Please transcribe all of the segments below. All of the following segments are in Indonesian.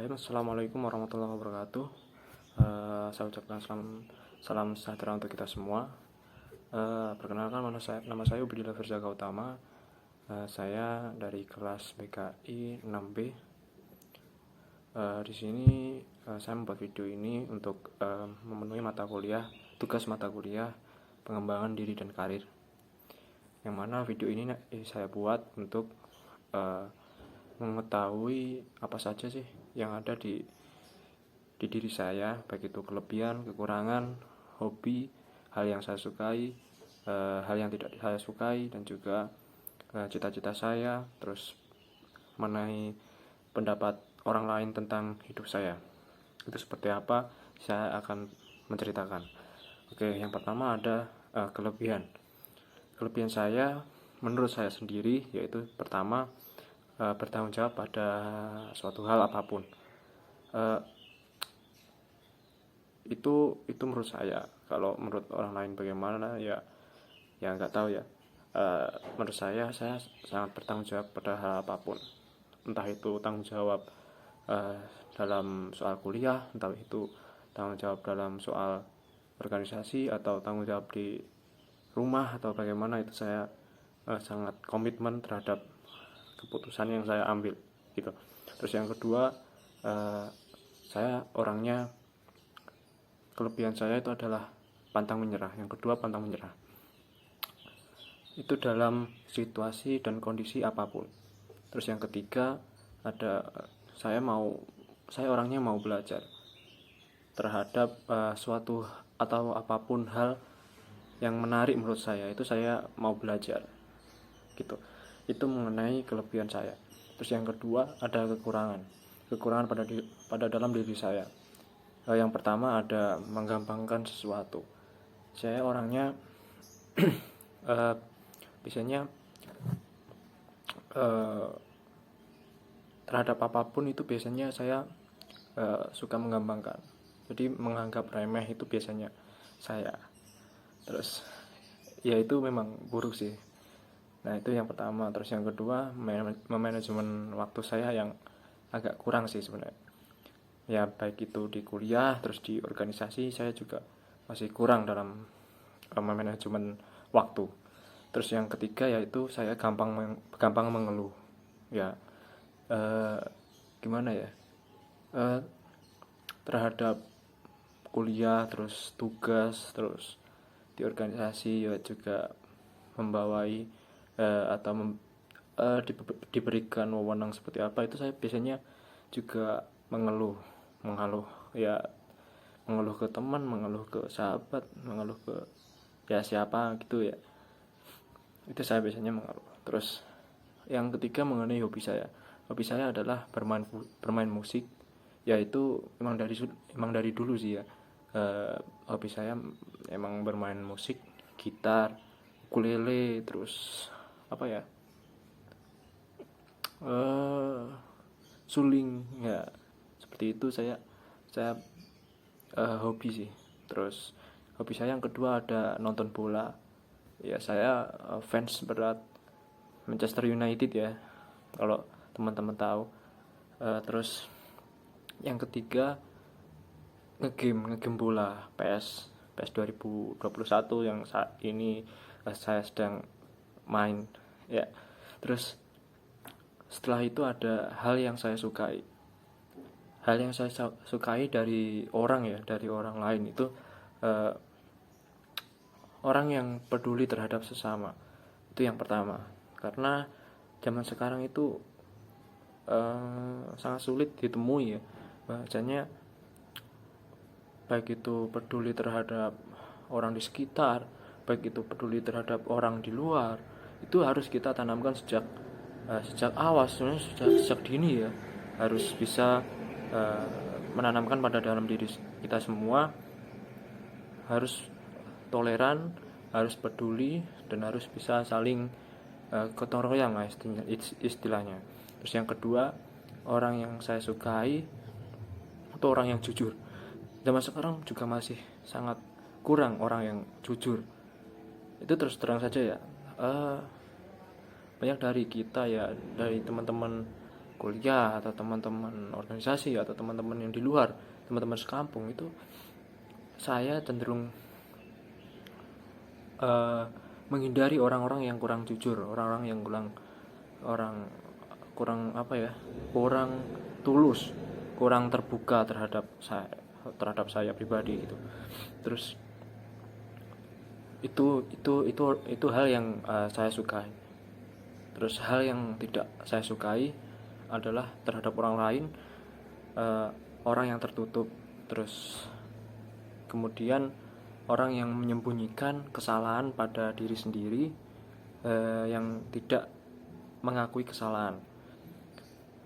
Assalamualaikum warahmatullahi wabarakatuh. Saya ucapkan salam sejahtera untuk kita semua. Perkenalkan, nama saya Ubedillah Firza Gautama. Saya dari kelas BKI 6B. Di sini saya membuat video ini untuk memenuhi tugas mata kuliah pengembangan diri dan karir. Yang mana video ini saya buat untuk mengetahui apa saja sih yang ada di diri saya, baik itu kelebihan, kekurangan, hobi, hal yang saya sukai, hal yang tidak saya sukai, dan juga cita-cita saya, terus mengenai pendapat orang lain tentang hidup saya. Itu seperti apa, saya akan menceritakan. Oke, yang pertama ada kelebihan. Kelebihan saya, menurut saya sendiri, yaitu pertama, bertanggung jawab pada suatu hal apapun. Itu menurut saya. Kalau menurut orang lain bagaimana ya nggak tahu ya. Menurut saya sangat bertanggung jawab pada hal apapun, entah itu tanggung jawab dalam soal kuliah, entah itu tanggung jawab dalam soal organisasi, atau tanggung jawab di rumah atau bagaimana. Itu saya sangat komitmen terhadap keputusan yang saya ambil gitu. Terus yang kedua, saya orangnya, kelebihan saya itu adalah pantang menyerah. Yang kedua, pantang menyerah itu dalam situasi dan kondisi apapun. Terus yang ketiga ada, saya orangnya mau belajar terhadap suatu atau apapun hal yang menarik menurut saya, itu saya mau belajar gitu. Itu mengenai kelebihan saya. Terus yang kedua ada kekurangan pada dalam diri saya. Yang pertama ada menggampangkan sesuatu. Saya orangnya biasanya terhadap apapun itu biasanya saya suka menggampangkan. Jadi menganggap remeh itu biasanya saya. Terus ya itu memang buruk sih. Nah, itu yang pertama. Terus yang kedua, manajemen waktu saya yang agak kurang sih sebenarnya. Ya, baik itu di kuliah, terus di organisasi, saya juga masih kurang dalam manajemen waktu. Terus yang ketiga yaitu saya gampang mengeluh. Ya, gimana ya? Terhadap kuliah, terus tugas, terus di organisasi ya juga membawai atau diberikan wewenang seperti apa, itu saya biasanya juga mengeluh ya, mengeluh ke teman, mengeluh ke sahabat, mengeluh ke ya siapa gitu ya. Itu saya biasanya mengeluh. Terus yang ketiga mengenai hobi saya. Hobi saya adalah bermain musik. Yaitu emang dari dulu sih ya. Hobi saya emang bermain musik, gitar, ukulele, terus apa ya, suling ya, seperti itu. Saya hobi sih. Terus hobi saya yang kedua ada nonton bola. Ya, saya fans berat Manchester United ya, kalau teman-teman tahu. Terus yang ketiga ngegame bola, PS 2021 yang saat ini saya sedang main ya. Terus setelah itu ada hal yang saya sukai. Hal yang saya sukai dari orang lain itu orang yang peduli terhadap sesama. Itu yang pertama. Karena zaman sekarang itu sangat sulit ditemui ya. Bahasanya baik itu peduli terhadap orang di sekitar, baik itu peduli terhadap orang di luar, itu harus kita tanamkan sejak awal, sebenarnya sejak dini ya. Harus bisa menanamkan pada dalam diri kita semua, harus toleran, harus peduli, dan harus bisa saling gotong royong lah istilahnya. Terus yang kedua, orang yang saya sukai itu orang yang jujur. Zaman sekarang juga masih sangat kurang orang yang jujur. Itu terus terang saja ya, banyak dari kita ya, dari teman-teman kuliah atau teman-teman organisasi atau teman-teman yang di luar, teman-teman sekampung, itu saya cenderung menghindari orang-orang yang kurang jujur, orang-orang yang kurang apa ya, kurang tulus, kurang terbuka terhadap saya pribadi gitu. Terus itu hal yang saya sukai. Terus hal yang tidak saya sukai adalah terhadap orang lain, orang yang tertutup, terus kemudian orang yang menyembunyikan kesalahan pada diri sendiri, yang tidak mengakui kesalahan.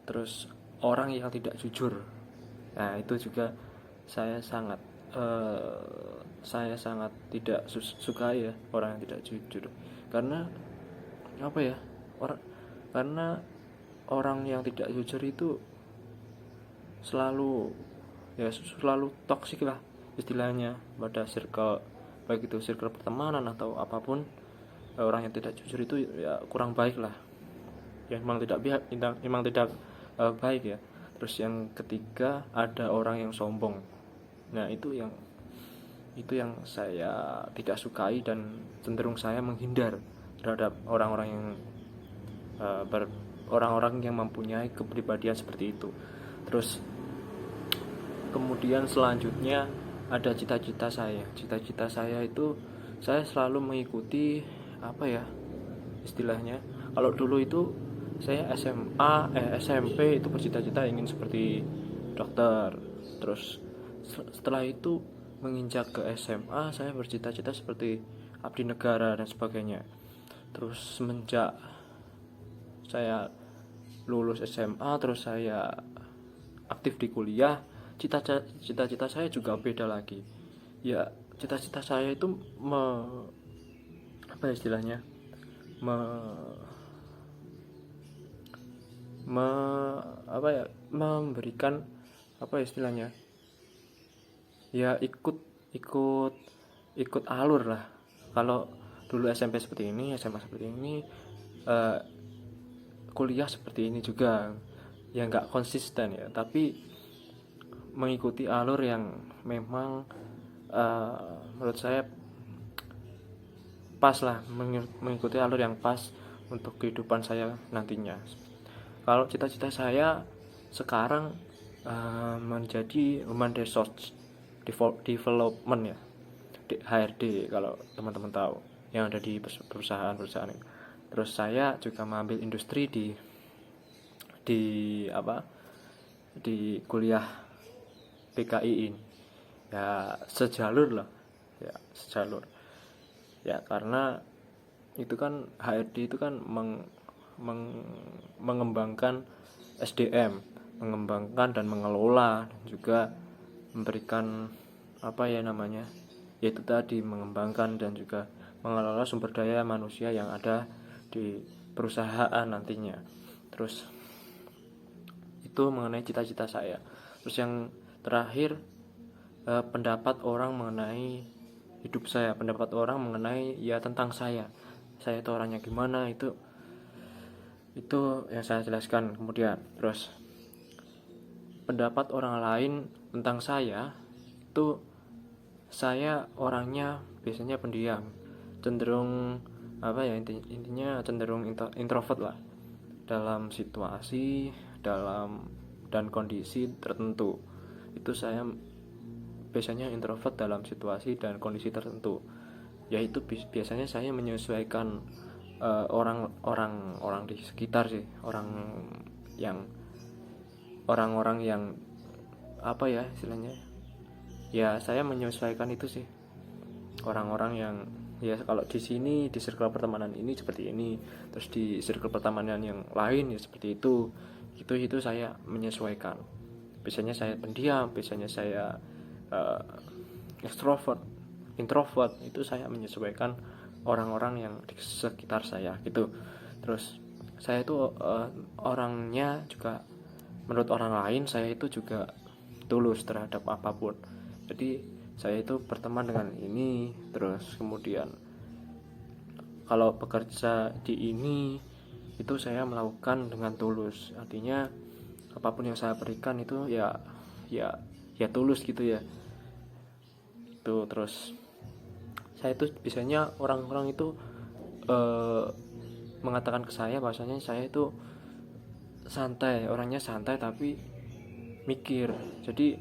Terus orang yang tidak jujur. Nah, itu juga saya sangat tidak suka ya, orang yang tidak jujur. Karena apa ya? Karena orang yang tidak jujur itu selalu toksik lah istilahnya pada circle, baik itu circle pertemanan atau apapun. Orang yang tidak jujur itu ya kurang baik lah, ya memang tidak baik ya. Terus yang ketiga, ada orang yang sombong. Nah, itu yang saya tidak sukai, dan cenderung saya menghindar terhadap orang-orang yang mempunyai kepribadian seperti itu. Terus kemudian selanjutnya ada cita-cita saya. Cita-cita saya itu saya selalu mengikuti apa ya istilahnya. Kalau dulu itu saya SMP itu bercita-cita ingin seperti dokter. Terus setelah itu menginjak ke SMA, saya bercita-cita seperti abdi negara dan sebagainya. Terus semenjak saya lulus SMA, terus saya aktif di kuliah, cita-cita saya juga beda lagi. Ya, cita-cita saya itu apa istilahnya? Memberikan apa istilahnya? Ya ikut alur lah. Kalau dulu SMP seperti ini, SMA seperti ini, kuliah seperti ini juga. Ya nggak konsisten ya, tapi mengikuti alur yang memang menurut saya pas lah, mengikuti alur yang pas untuk kehidupan saya nantinya. Kalau cita-cita saya sekarang menjadi Human Resource Development ya, HRD kalau teman-teman tahu, yang ada di perusahaan ini. Terus saya juga mengambil industri di kuliah PKI ini. Ya sejalur lah, ya karena itu kan HRD itu kan mengembangkan SDM, mengembangkan dan mengelola, dan juga memberikan yaitu tadi mengembangkan dan juga mengelola sumber daya manusia yang ada di perusahaan nantinya. Terus itu mengenai cita-cita saya. Terus yang terakhir, pendapat orang mengenai hidup saya, pendapat orang mengenai ya tentang saya itu orangnya gimana, itu yang saya jelaskan kemudian. Terus pendapat orang lain tentang saya itu, saya orangnya biasanya pendiam, cenderung intinya cenderung introvert lah dalam situasi dan kondisi tertentu. Itu saya biasanya introvert dalam situasi dan kondisi tertentu, yaitu biasanya saya menyesuaikan orang di sekitar sih, orang-orang yang apa ya istilahnya, ya saya menyesuaikan itu sih, orang-orang yang ya kalau di sini di circle pertemanan ini seperti ini, terus di circle pertemanan yang lain ya seperti itu saya menyesuaikan. Biasanya saya pendiam, biasanya saya extrovert, introvert, itu saya menyesuaikan orang-orang yang di sekitar saya gitu. Terus saya itu orangnya juga, menurut orang lain saya itu juga tulus terhadap apapun. Jadi saya itu berteman dengan ini, terus kemudian kalau bekerja di ini itu saya melakukan dengan tulus. Artinya apapun yang saya berikan itu ya tulus gitu ya. Itu terus saya itu biasanya orang-orang itu mengatakan ke saya bahwasanya saya itu santai, orangnya santai tapi mikir. Jadi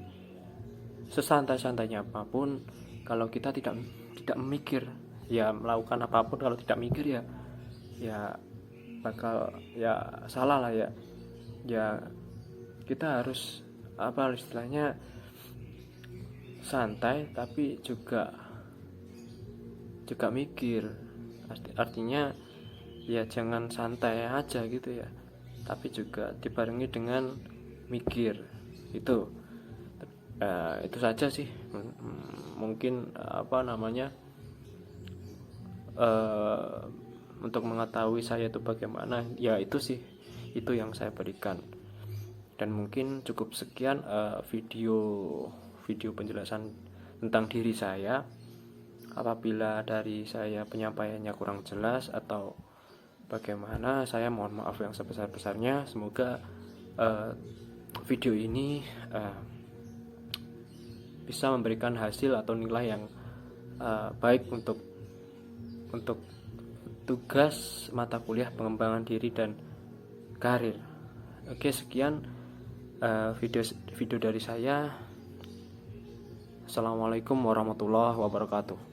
sesantai-santainya apapun, kalau kita tidak memikir, ya melakukan apapun kalau tidak mikir ya bakal ya salah lah ya. Ya kita harus apa istilahnya, santai tapi juga mikir. Artinya ya jangan santai aja gitu ya, tapi juga dibarengi dengan mikir. Itu saja sih. Mungkin untuk mengetahui saya itu bagaimana, ya itu sih, itu yang saya berikan. Dan mungkin cukup sekian video penjelasan tentang diri saya. Apabila dari saya penyampaiannya kurang jelas atau bagaimana, saya mohon maaf yang sebesar-besarnya. Semoga video ini bisa memberikan hasil atau nilai yang baik untuk tugas mata kuliah pengembangan diri dan karir. Oke, sekian video dari saya. Assalamualaikum warahmatullahi wabarakatuh.